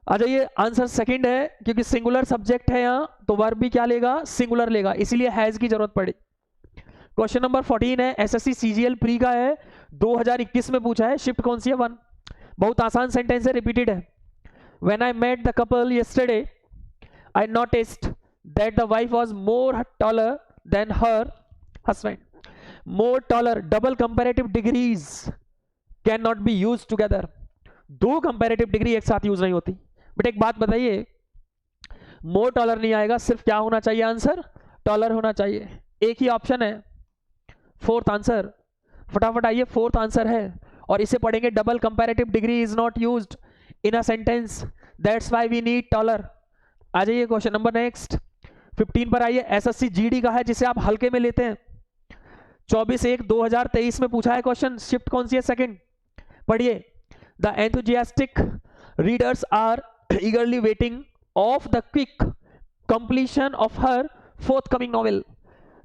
आ जाइए, आंसर सेकंड है, क्योंकि सिंगुलर सब्जेक्ट है यहां, तो वर्ब भी क्या लेगा? सिंगुलर लेगा, इसीलिए हैज की जरूरत पड़ी। क्वेश्चन नंबर 14 है, एसएससी सीजीएल प्री का है, 2021 में पूछा है। शिफ्ट कौन सी है? 1। बहुत आसान सेंटेंस है, रिपीटेड है। When I met the couple yesterday I noticed that the wife was more taller than her husband. More taller, double comparative degrees can not be used together. दो कंपैरेटिव डिग्री एक साथ यूज नहीं होती। बट एक बात बताइए, मोर टॉलर नहीं आएगा, सिर्फ क्या होना चाहिए? आंसर टॉलर होना चाहिए। एक ही ऑप्शन है, फोर्थ आंसर। फटाफट आइए, फोर्थ आंसर है, और इसे पढ़ेंगे, double comparative degree is not used in a sentence, that's why we need taller. आ जाइए क्वेश्चन नंबर नेक्स्ट 15 पर आइए। एसएससी जीडी का है, जिसे आप हल्के में लेते हैं। 24/1/2023 में पूछा है क्वेश्चन। शिफ्ट कौन सी है? सेकंड। पढ़िए, the enthusiastic readers are eagerly waiting of the quick completion of her forthcoming novel.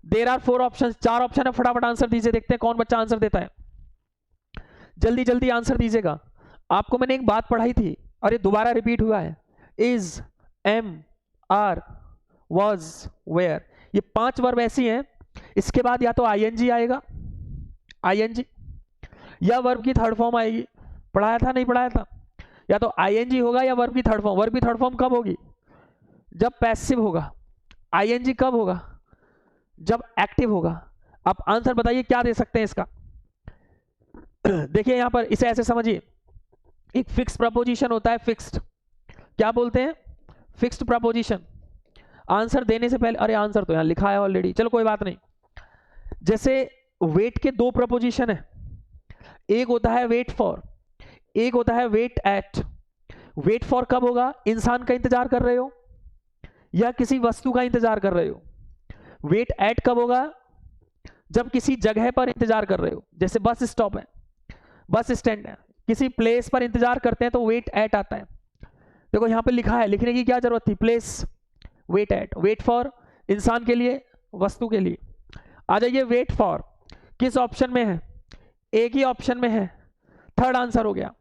There are 4 options, 4 option है, फटाफट आंसर दीजिए, देखते हैं कौन बच्चा आंसर देता है। जल्दी जल्दी आंसर दीजिएगा। आपको मैंने एक बात पढ़ाई थी और ये दोबारा रिपीट हुआ है, is, am, are, was, were, ये 5 वर्ब ऐसी हैं, इसके बाद या तो आईएनजी आएगा, आईएनजी, या वर्ब की थर्ड फॉर्म आएगी। पढ़ाया था नहीं पढ़ाया था? या तो आईएनजी होगा या वर्ब की थर्ड फॉर्म। वर्ब की थर्ड फॉर्म कब होगी? जब पैसिव होगा। आईएनजी कब होगा? जब एक्टिव होगा। आप आंसर बताइए क्या दे सकते हैं इसका। देखिए यहां पर इसे ऐसे समझिए, एक फिक्स प्रपोजिशन होता है, फिक्स्ड, क्या बोलते हैं? Fixed preposition. आंसर देने से पहले, अरे आंसर तो यहां लिखा है ऑलरेडी, चलो कोई बात नहीं। जैसे वेट के 2 प्रपोजिशन है, एक होता है वेट फॉर, एक होता है वेट एट। वेट फॉर कब होगा? इंसान का इंतजार कर रहे हो या किसी वस्तु का इंतजार कर रहे हो। वेट एट कब होगा? जब किसी जगह पर इंतजार कर रहे हो, जैसे बस स्टॉप है, बस स्टैंड है, किसी प्लेस पर इंतजार करते हैं तो वेट एट आता है। देखो यहां पे लिखा है, लिखने की क्या जरूरत थी? Place, wait at. Wait for इंसान के लिए, वस्तु के लिए। आ जाइए, वेट फॉर किस ऑप्शन में है? एक ही ऑप्शन में है, थर्ड आंसर हो गया।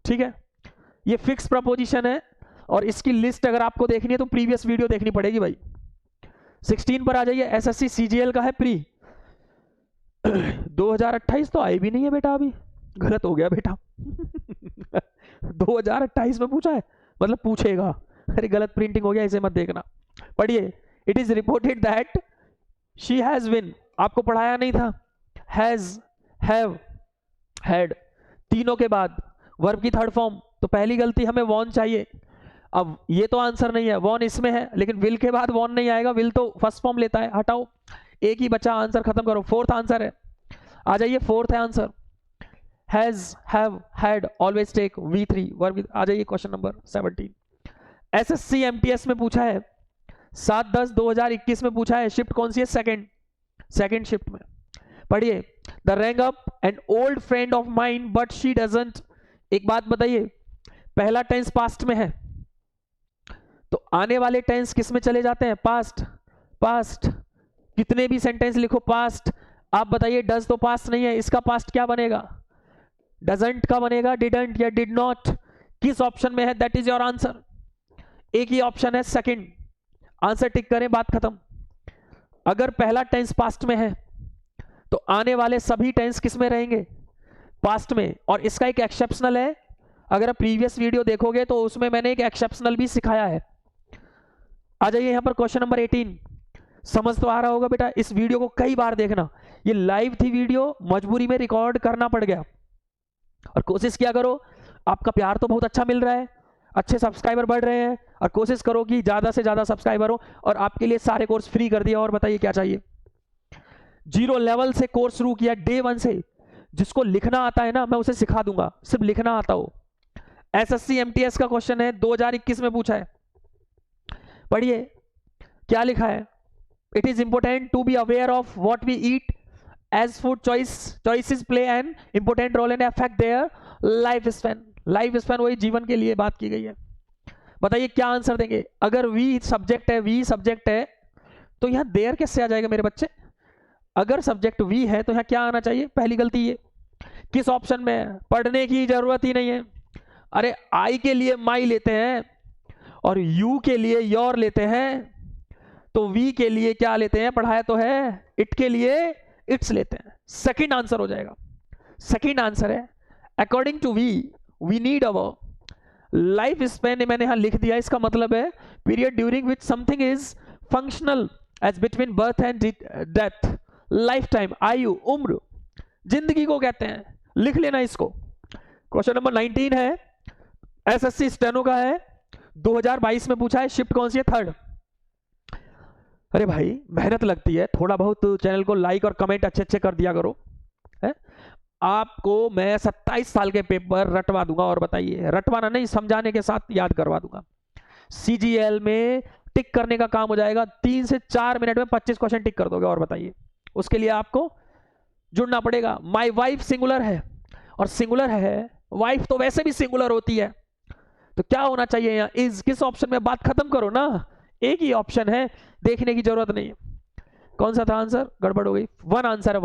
ठीक है, ये फिक्स प्रपोजिशन है और इसकी लिस्ट अगर आपको देखनी है तो प्रीवियस वीडियो देखनी पड़ेगी भाई। 16 पर आ जाइए, एसएससी सीजीएल का है प्री 2028 तो आई भी नहीं है बेटा, अभी गलत हो गया बेटा 2028 में पूछा है, मतलब पूछेगा। अरे गलत प्रिंटिंग हो गया, इसे मत देखना। पढ़िए, it is reported that she has win, आपको पढ़ाया नहीं था, हैज, हैव, हैड, तीनों के बाद वर्ब की थर्ड फॉर्म, तो पहली गलती हमें वॉन चाहिए। अब ये तो आंसर नहीं है, वॉन इसमें है, लेकिन विल के बाद वॉन नहीं आएगा, विल तो फर्स्ट फॉर्म लेता है, हटाओ, एक ही बचा, आंसर खत्म करो। फोर्थ आंसर है, आ जाइए, फोर्थ है answer, has, have, had, always take, V3 verb. आ जाइए क्वेश्चन नंबर 17, एसएससी एमटीएस में पूछा है, 7/10/2021 में पूछा है, शिफ्ट कौन सी है? सेकंड शिफ्ट में। पढ़िए, the wrong up an old friend of mine but she doesn't. एक बात बताइए, पहला टेंस पास्ट में है तो आने वाले टेंस किस में चले जाते हैं? पास्ट। पास्ट, कितने भी सेंटेंस लिखो पास्ट। आप बताइए, डज तो पास्ट नहीं है, इसका पास्ट क्या बनेगा? डजंट का बनेगा, डिडंट या डिड नॉट। किस ऑप्शन में है? That is your answer. एक ही ऑप्शन है, सेकंड। आंसर टिक करें, बात खत्म। अगर पहला टेंस पास्ट में है तो आने वाले सभी टेंस किस में रहेंगे? पास्ट में। और इसका एक एक्सेप्शनल है, अगर आप प्रीवियस वीडियो देखोगे तो उसमें मैंने एक एक्सेप्शनल भी सिखाया है। आ जाइए यहां पर क्वेश्चन नंबर 18, समझ तो आ रहा होगा बेटा, इस वीडियो को कई बार देखना, ये लाइव थी वीडियो, मजबूरी में रिकॉर्ड करना पड़ गया। और कोशिश किया करो, आपका प्यार तो बहुत अच्छा मिल रहा है, अच्छे सब्सक्राइबर बढ़ रहे हैं, और कोशिश करो कि ज्यादा से ज्यादा सब्सक्राइबर हो। और आपके लिए सारे कोर्स फ्री कर दिया, और बताइए क्या चाहिए। 0 लेवल से कोर्स शुरू किया, डे 1 से। जिसको लिखना आता है ना, मैं उसे सिखा दूंगा, सिर्फ लिखना आता हो। एसएससी एमटीएस का क्वेश्चन है, 2021 में पूछा है। पढ़िए क्या लिखा है, it is important to be aware of what we eat as food choices play an important role in affect their life span. Life span वही जीवन के लिए बात की गई है। बताइए क्या आंसर देंगे। अगर वी सब्जेक्ट है, वी सब्जेक्ट है, तो यहां देयर कैसे आ जाएगा मेरे बच्चे? अगर सब्जेक्ट वी है तो यहां क्या आना चाहिए? पहली गलती ये। किस ऑप्शन में है? पढ़ने की जरूरत ही नहीं है। अरे आई के लिए माई लेते हैं और यू के लिए योर लेते हैं, तो वी के लिए क्या लेते हैं? पढ़ाया तो है, इट के लिए इट्स लेते हैं। सेकंड आंसर हो जाएगा। सेकंड आंसर है, according to we need our life span. मैंने यहां लिख दिया, इसका मतलब है period during which something is functional as between birth and death. Life time, आयु, उम्र, जिंदगी को कहते हैं। लिख लेना इसको। क्वेश्चन नंबर 19 है, एसएससी स्टेनो का है, 2022 में पूछा है, शिफ्ट कौन सी है? थर्ड। अरे भाई मेहनत लगती है, थोड़ा बहुत चैनल को लाइक और कमेंट अच्छे अच्छे कर दिया करो। है? आपको मैं 27 साल के पेपर रटवा दूंगा। और बताइए, रटवाना नहीं, समझाने के साथ याद करवा दूंगा। सीजीएल में टिक करने का काम हो जाएगा, 3 से 4 मिनट में 25 क्वेश्चन टिक कर दोगे। और बताइए, उसके लिए आपको जुड़ना पड़ेगा। माई वाइफ सिंगुलर है, और सिंगुलर है, वाइफ तो वैसे भी सिंगुलर होती है, तो क्या होना चाहिए यहाँ? इज। किस ऑप्शन में? बात खत्म करो ना, एक ही ऑप्शन है, देखने की जरूरत नहीं है। कौन सा था आंसर? गड़बड़ हो गई। 1 आंसर है,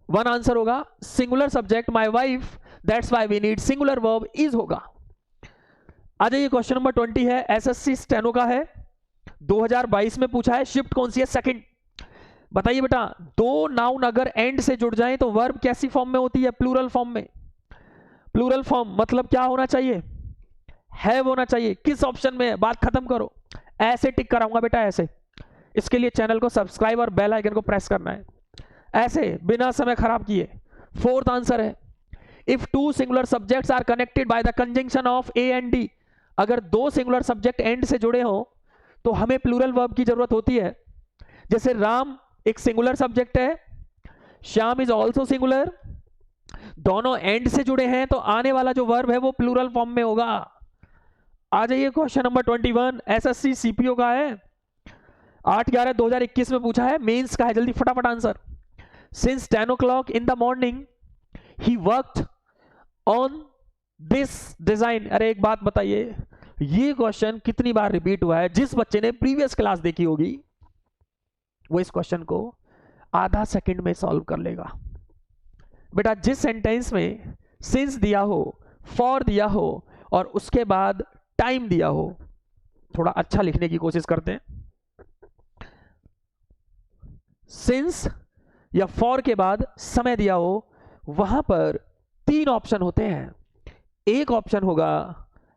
1 आंसर होगा। Singular subject my wife that's why we need singular verb is होगा। आ जाइए क्वेश्चन नंबर 20 है, एसएससी स्टेनो का है, 2022 में पूछा है, शिफ्ट कौन सी है? सेकंड। बताइए बेटा, दो नाउन अगर एंड से जुड़ जाएं तो वर्ब कैसी फॉर्म में होती है? प्लूरल फॉर्म में। प्लूरल फॉर्म मतलब क्या होना चाहिए? हैव होना चाहिए। किस ऑप्शन में है? बात खत्म करो। ऐसे टिक कराऊंगा बेटा, ऐसे। इसके लिए चैनल को सब्सक्राइब और बेल आइकन को प्रेस करना है, ऐसे बिना समय खराब किए। फोर्थ आंसर है, if two singular subjects are connected by the conjunction of A and D, अगर दो सिंगुलर सब्जेक्ट एंड से जुड़े हो तो हमें प्लूरल वर्ब की जरूरत होती है। जैसे राम एक सिंगुलर सब्जेक्ट है, श्याम इज ऑल्सो सिंगुलर, दोनों एंड से जुड़े हैं तो आने वाला जो वर्ब है वो प्लूरल फॉर्म में होगा। आ जाइए क्वेश्चन नंबर 21, एसएससी सीपीओ का है, 8/11/2021 में पूछा है, मेंस का है, जल्दी फटाफट answer. Since 10 o'clock in the morning he worked on this design। अरे एक बात बताइए, ये क्वेश्चन कितनी बार रिपीट हुआ है? जिस बच्चे ने प्रीवियस क्लास देखी होगी वो इस क्वेश्चन को आधा सेकंड में सॉल्व कर लेगा। बेटा जिस सेंटेंस में सिंस दिया हो, फॉर दिया हो और उसके बाद टाइम दिया हो, थोड़ा अच्छा लिखने की कोशिश करते हैं। सिंस या फॉर के बाद समय दिया हो, वहां पर तीन ऑप्शन होते हैं। एक ऑप्शन होगा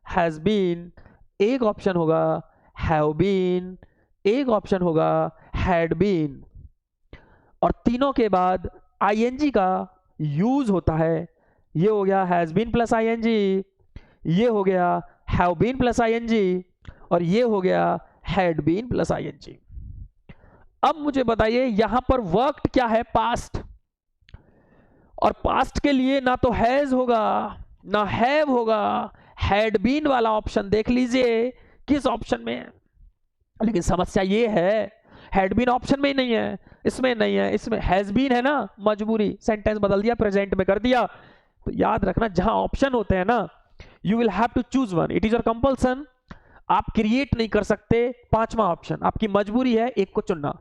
हैज बीन, एक ऑप्शन होगा हैव बीन, एक ऑप्शन होगा हैड बीन, और तीनों के बाद आईएनजी का यूज होता है। ये हो गया हैज बीन प्लस आईएनजी, ये हो गया हैव बीन प्लस आईएनजी, और ये हो गया हैड बीन प्लस आईएनजी। अब मुझे बताइए यहां पर वर्कड क्या है? पास्ट। और पास्ट के लिए ना तो हैज होगा ना हैव होगा, हैड बीन वाला ऑप्शन देख लीजिए किस ऑप्शन में है। लेकिन समस्या ये है हैड बीन ऑप्शन में ही नहीं है, इसमें नहीं है, इसमें हैज बीन है ना, मजबूरी सेंटेंस बदल दिया, प्रेजेंट में कर दिया। तो याद रखना जहां ऑप्शन होते हैं ना, you will have to choose one, it is your compulsion. आप क्रिएट नहीं कर सकते पांचवा ऑप्शन, आपकी मजबूरी है एक को चुनना।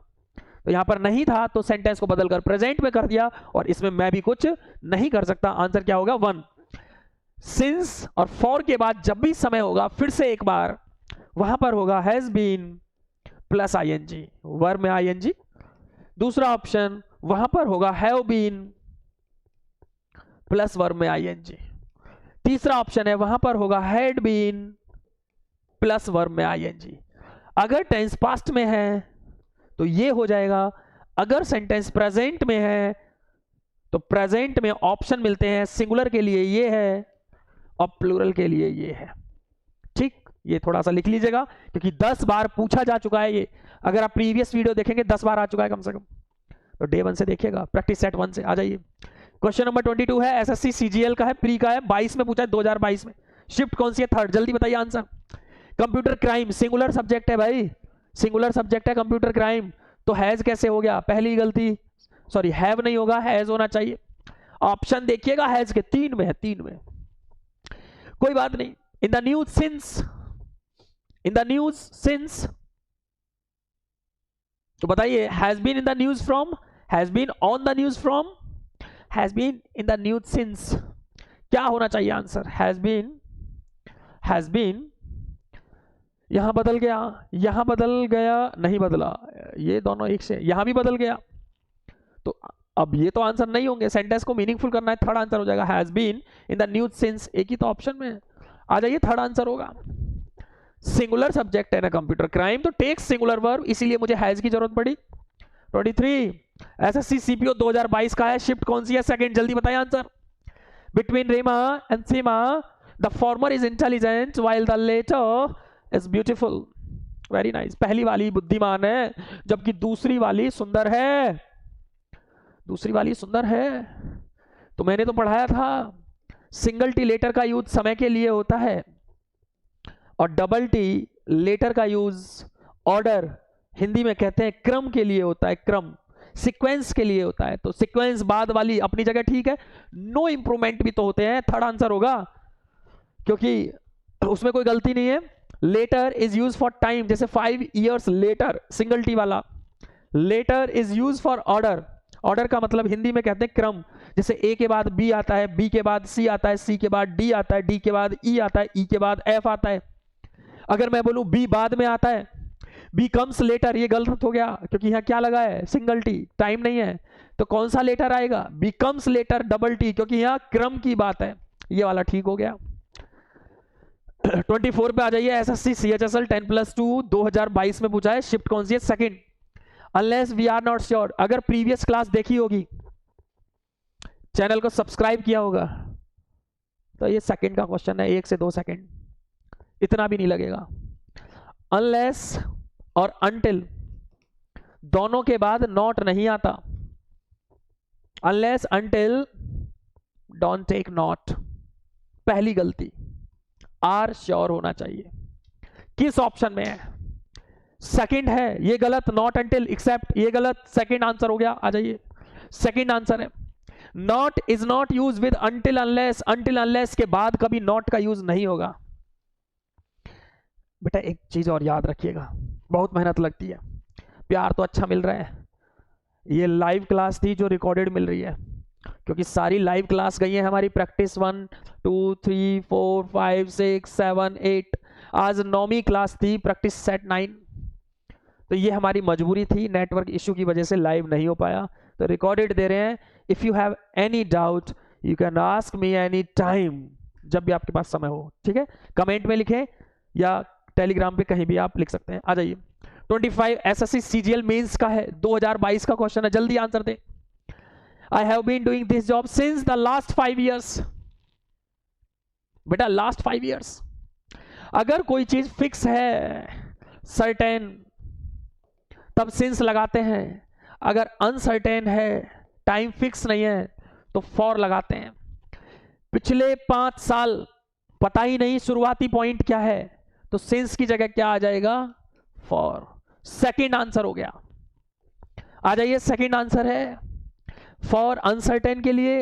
तो यहां पर नहीं था तो सेंटेंस को बदलकर प्रेजेंट में कर दिया, और इसमें मैं भी कुछ नहीं कर सकता। आंसर क्या होगा? 1। सिंस और फॉर के बाद जब भी समय होगा, फिर से एक बार वहां पर होगा has been plus ING, verb में आईएनजी। दूसरा ऑप्शन वहां पर होगा हैव बीन प्लस वर्ब में आईएनजी। तीसरा ऑप्शन है वहां पर होगा हैड बीन प्लस वर्ब में आईएनजी। अगर टेंस पास्ट में है तो ये हो जाएगा, अगर सेंटेंस प्रेजेंट में है तो प्रेजेंट में ऑप्शन मिलते हैं, सिंगुलर के लिए ये है और प्लूरल के लिए ये है। ठीक, ये थोड़ा सा लिख लीजिएगा क्योंकि 10 बार पूछा जा चुका है ये। अगर आप प्रीवियस वीडियो देखेंगे 10 बार आ चुका है कम से कम, तो डे 1 से देखिएगा, प्रैक्टिस सेट 1 से। आ जाइए क्वेश्चन नंबर 22 है, एसएससी सीजीएल का है, प्री का है, 22 में पूछा है, 2022 में। शिफ्ट कौन सी है? थर्ड। जल्दी बताइए answer. Computer crime singular subject है भाई, सिंगुलर सब्जेक्ट है कंप्यूटर क्राइम, तो हैज कैसे हो गया? पहली गलती, सॉरी हैव नहीं होगा, हैज होना चाहिए। ऑप्शन देखिएगा हैज के 3 में है, 3 में। कोई बात नहीं। In the news since, in the news since, तो बताइए has been in the news from, has been on the news from, has been in the news since, क्या होना चाहिए आंसर? हैज बीन, यहां बदल गया, यहां बदल गया, नहीं बदला, ये दोनों एक से, यहां भी बदल गया, तो अब ये तो आंसर नहीं होंगे। सेंटेंस को मीनिंगफुल करना है, थर्ड आंसर हो जाएगा has been in the news since, एक ही तो ऑप्शन में। आ जाइए थर्ड आंसर होगा। सिंगुलर सब्जेक्ट है ना कंप्यूटर क्राइम, तो टेक्स सिंगुलर वर्ब, इसीलिए मुझे हैज की जरूरत पड़ी। 23 एसएससी सीपीओ 2022 का है, शिफ्ट कौन सी है? सेकंड। जल्दी बताइए answer. Between Reema and Seema the former is intelligent while the latter is beautiful. Very nice. पहली वाली बुद्धिमान है जबकि दूसरी वाली सुंदर है, दूसरी वाली सुंदर है। तो मैंने तो पढ़ाया था सिंगल टी लेटर का यूज समय के लिए होता है और डबल टी लेटर का यूज ऑर्डर, हिंदी में कहते हैं क्रम के लिए होता है, क्रम सीक्वेंस के लिए होता है। तो सीक्वेंस बाद वाली अपनी जगह ठीक है, नो इंप्रूवमेंट भी तो होते हैं, थर्ड आंसर होगा क्योंकि उसमें कोई गलती नहीं है। Later is use for time, जैसे 5 years लेटर सिंगल टी वाला। Later is use for order, order का मतलब हिंदी में कहते हैं क्रम। जैसे ए के बाद बी आता है, बी के बाद सी आता है, सी के बाद डी आता है, डी के बाद ई आता है, ई के बाद एफ आता है। अगर मैं बोलूं बी बाद में आता है, बी कम्स लेटर, ये गलत हो गया क्योंकि यहाँ क्या लगा है, सिंगल टी, टाइम नहीं है। तो कौन सा लेटर आएगा, B comes latter double T, क्योंकि यहाँ क्रम की बात है। ये वाला ठीक हो गया। 24 पे आ जाइए। एसएससी सीएचएसएल 10+2 2022 में पूछा है, शिफ्ट कौन सी है, second. Unless we are not sure, अगर प्रीवियस क्लास देखी होगी, चैनल को सब्सक्राइब किया होगा, तो ये सेकंड का क्वेश्चन है, 1 से 2 सेकंड, इतना भी नहीं लगेगा। अनलेस और अनटिल दोनों के बाद नॉट नहीं आता। Unless until don't take not, पहली गलती। आर श्योर होना चाहिए। किस ऑप्शन में है, सेकंड है, ये गलत। नॉट अनटिल एक्सेप्ट, ये गलत। सेकंड आंसर हो गया, आ जाइए। सेकंड आंसर है not is not use with until unless. Until unless के बाद कभी नॉट का यूज नहीं होगा। बेटा एक चीज और याद रखिएगा, बहुत मेहनत लगती है, प्यार तो अच्छा मिल रहा है। ये लाइव क्लास थी जो रिकॉर्डेड मिल रही है, क्योंकि सारी लाइव क्लास गई है हमारी। प्रैक्टिस 1 2 3 4 5 6 7 8, आज 9वीं क्लास थी, प्रैक्टिस सेट 9। तो ये हमारी मजबूरी थी, नेटवर्क इशू की वजह से लाइव नहीं हो पाया, तो रिकॉर्डेड दे रहे हैं। If you have any doubt you can ask me any time, जब भी आपके पास समय हो, ठीक है। कमेंट में लिखें या टेलीग्राम पे कहीं भी आप लिख सकते हैं। आ जाइए। 25 एसएससी सीजीएल मेंस का है, 2022 का क्वेश्चन है, जल्दी आंसर दे। I have been doing this job since the last 5 years। बेटा लास्ट 5 years। अगर कोई चीज फिक्स है, सर्टेन, तब सिंस लगाते हैं। अगर अनसर्टेन है, टाइम फिक्स नहीं है, तो फॉर लगाते हैं। पिछले 5 साल पता ही नहीं शुरुआती पॉइंट क्या है, तो सिंस की जगह क्या आ जाएगा, फॉर। सेकंड आंसर हो गया। आ जाइए, सेकंड आंसर है फॉर अनसर्टेन के लिए,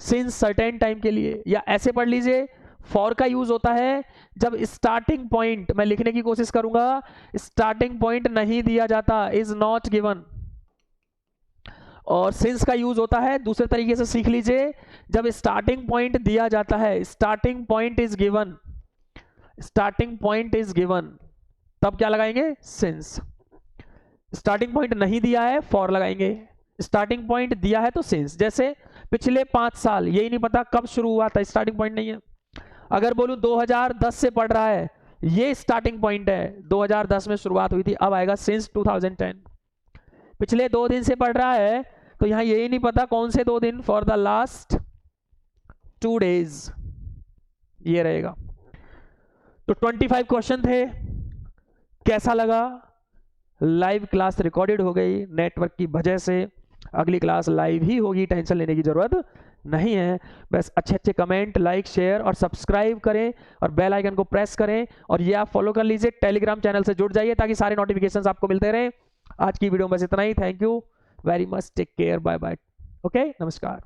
सिंस सर्टेन टाइम के लिए। या ऐसे पढ़ लीजिए, फॉर का यूज होता है जब स्टार्टिंग पॉइंट, मैं लिखने की कोशिश करूंगा, स्टार्टिंग पॉइंट नहीं दिया जाता, इज नॉट गिवन। और सिंस का यूज होता है दूसरे तरीके से, सीख लीजिए, जब स्टार्टिंग पॉइंट दिया जाता है, starting point is given, starting point is given, तब क्या लगाएंगे, सिंस। स्टार्टिंग पॉइंट नहीं दिया है, फॉर लगाएंगे। स्टार्टिंग पॉइंट दिया है तो सिंस। जैसे पिछले 5 साल, यही नहीं पता कब शुरू हुआ था, स्टार्टिंग पॉइंट नहीं है। अगर बोलूं 2010 से पढ़ रहा है, ये स्टार्टिंग पॉइंट है, 2010 में शुरुआत हुई थी, अब आएगा सिंस 2010। पिछले 2 दिन से पढ़ रहा है, तो यहां यही नहीं पता कौन से 2 दिन, फॉर द लास्ट 2 days, ये रहेगा। तो 25 क्वेश्चन थे। कैसा लगा, लाइव क्लास रिकॉर्डेड हो गई, नेटवर्क की वजह से अगली क्लास लाइव ही होगी, टेंशन लेने की जरूरत नहीं है। बस अच्छे कमेंट, लाइक, शेयर और सब्सक्राइब करें और बेल आइकन को प्रेस करें, और ये आप फॉलो कर लीजिए। टेलीग्राम चैनल से जुड़ जाइए ताकि सारे नोटिफिकेशंस आपको मिलते रहें। आज की वीडियो में बस इतना ही। Thank you very much, take care, bye bye, okay, नमस्कार।